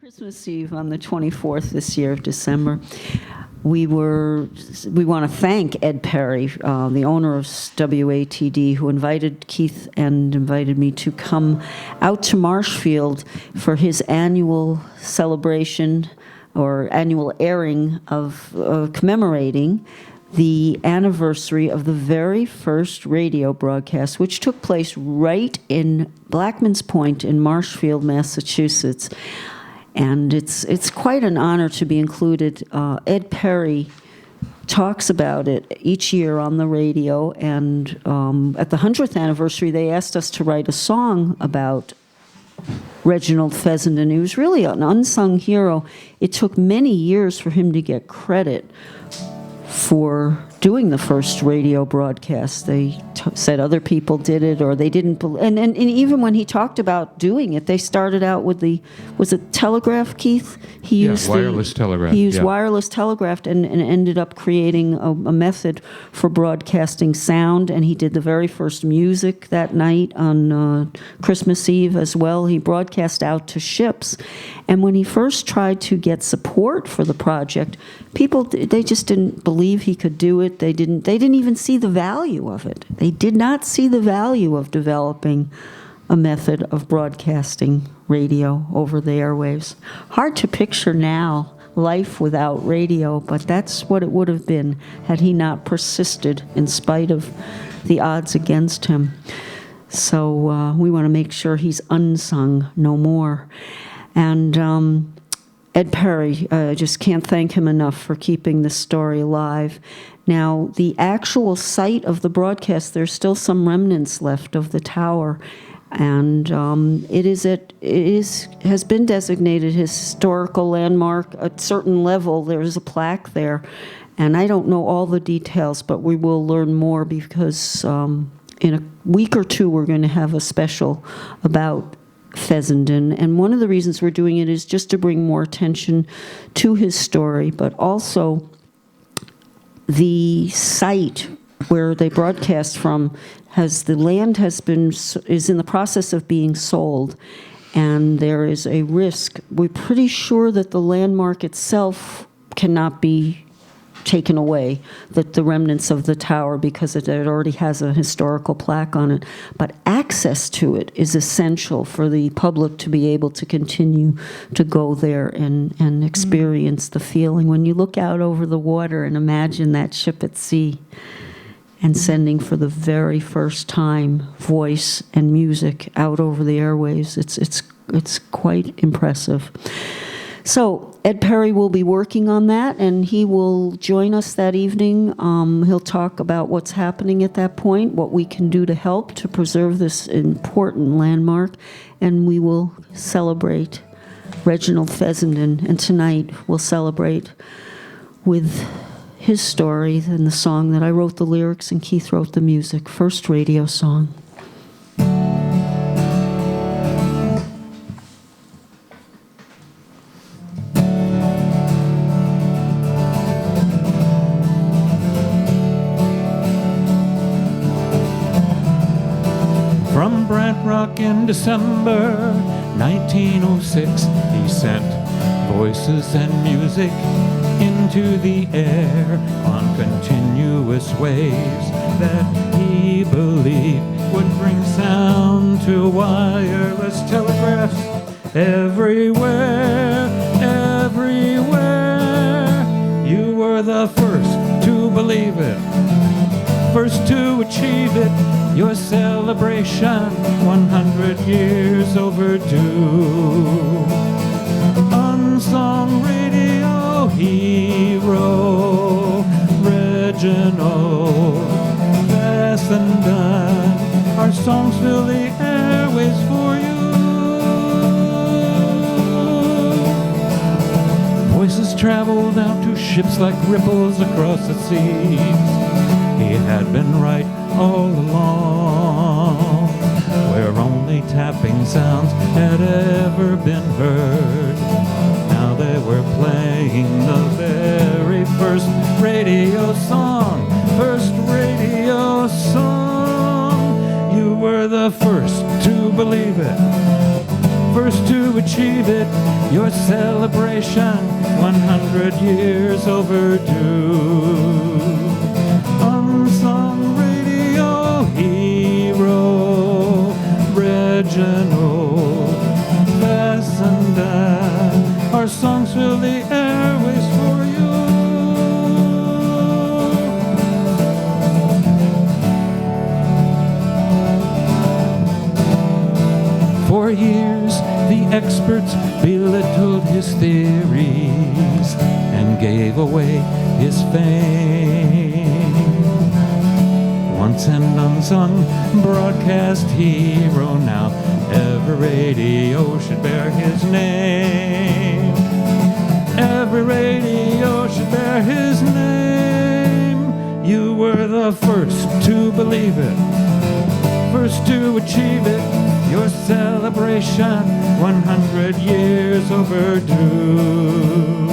Christmas Eve on the 24th this year of December, we want to thank Ed Perry, the owner of WATD, who invited Keith and invited me to come out to Marshfield for his annual celebration or annual airing of commemorating the anniversary of the very first radio broadcast, which took place right in Blackman's Point in Marshfield, Massachusetts. And it's quite an honor to be included. Ed Perry talks about it each year on the radio, and at the 100th anniversary, they asked us to write a song about Reginald Fessenden. He was really an unsung hero. It took many years for him to get credit for doing the first radio broadcast. They said other people did it, or they didn't and even when he talked about doing it, they started out with was it telegraph, Keith? He used wireless telegraph. He used wireless telegraph and ended up creating a method for broadcasting sound, and he did the very first music that night on Christmas Eve as well. He broadcast out to ships, and when he first tried to get support for the project, people, they just didn't believe he could do it. They didn't even see the value of it. They did not see the value of developing a method of broadcasting radio over the airwaves. Hard to picture now life without radio, but that's what it would have been had he not persisted in spite of the odds against him. So we want to make sure he's unsung no more. And Ed Perry, I just can't thank him enough for keeping this story alive. Now, the actual site of the broadcast, there's still some remnants left of the tower, and has been designated historical landmark. At a certain level, there's a plaque there, and I don't know all the details, but we will learn more because in a week or two, we're going to have a special about Fessenden, and one of the reasons we're doing it is just to bring more attention to his story, but also the site where they broadcast from is in the process of being sold, and there is a risk. We're pretty sure that the landmark itself cannot be taken away, that the remnants of the tower, because it already has a historical plaque on it, but access to it is essential for the public to be able to continue to go there and experience the feeling. When you look out over the water and imagine that ship at sea and sending for the very first time voice and music out over the airwaves, it's quite impressive. So Ed Perry will be working on that, and he will join us that evening. He'll talk about what's happening at that point, what we can do to help to preserve this important landmark, and we will celebrate Reginald Fessenden. And tonight we'll celebrate with his story and the song that I wrote the lyrics and Keith wrote the music, first radio song. From Brant Rock in December 1906, he sent voices and music into the air on continuous waves that he believed would bring sound to wireless telegraphs everywhere, everywhere. You were the first to believe it, first to achieve it. Your celebration, 100 years overdue. Unsung radio hero, Reginald Fessenden. Our songs fill the airways for you. Voices traveled out to ships like ripples across the seas. He had been right all along, where only tapping sounds had ever been heard. Now they were playing the very first radio song, first radio song. You were the first to believe it, first to achieve it, your celebration 100 years overdue. Unsung radio hero Reginald Fessenden, our songs fill the airways for you. For years, the experts belittled his theories and gave away his fame. Once an unsung broadcast hero, now every radio should bear his name. Every radio should bear his name. You were the first to believe it, first to achieve it, your celebration 100 years overdue.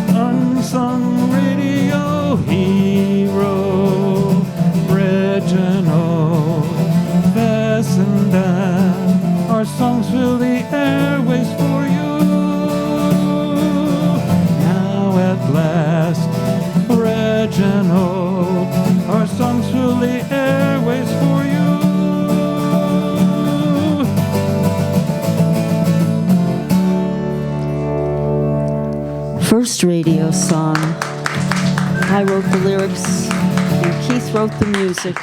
Unsung radio hero Reginald Fessenden, our songs fill the airways for you. Now at last, Reginald, our songs fill the airways for you. First radio song. I wrote the lyrics and Keith wrote the music.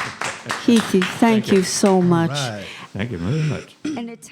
Keith, thank you so much. Right. Thank you very much. And it's